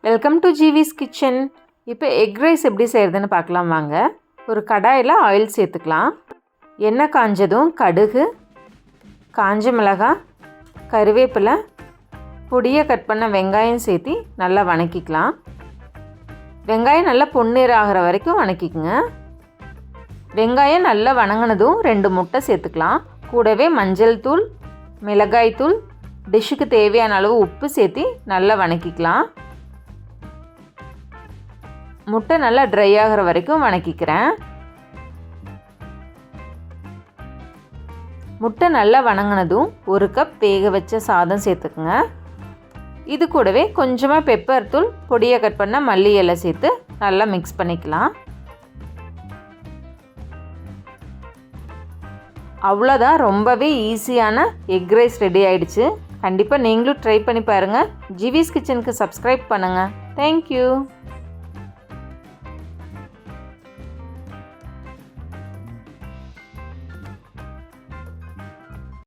Welcome to Jews kitchen. இப்போ egg rice எப்படி செய்கிறதுன்னு பார்க்கலாம் வாங்க. ஒரு கடாயில் ஆயில் சேர்த்துக்கலாம். எண்ணெய் காஞ்சதும் கடுகு, காஞ்ச மிளகாய், கருவேப்பிலை, பொடியை கட் பண்ண வெங்காயம் சேர்த்து நல்லா வணக்கிக்கலாம். வெங்காயம் நல்லா பொன்னிறம் ஆகிற வரைக்கும் வணக்கிக்குங்க. வெங்காயம் நல்லா வணங்கினதும் 2 முட்டை சேர்த்துக்கலாம். கூடவே மஞ்சள் தூள், மிளகாய் தூள், டிஷ்ஷுக்கு தேவையான அளவு உப்பு சேர்த்து நல்லா வணக்கிக்கலாம். முட்டை நல்லா ட்ரை ஆகிற வரைக்கும் வணக்கிக்கிறேன். முட்டை நல்லா வணங்கினதும் 1 கப் வேக வச்ச சாதம் சேர்த்துக்குங்க. இது கூடவே கொஞ்சமாக பெப்பர் தூள், பொடியை கட் பண்ண மல்லி இலை சேர்த்து நல்லா மிக்ஸ் பண்ணிக்கலாம். அவ்வளோதான், ரொம்பவே ஈஸியான எக் ரைஸ் ரெடி ஆகிடுச்சு. கண்டிப்பாக நீங்களும் ட்ரை பண்ணி பாருங்கள். ஜீவிஸ் கிச்சனுக்கு சப்ஸ்கிரைப் பண்ணுங்கள். தேங்க்யூ.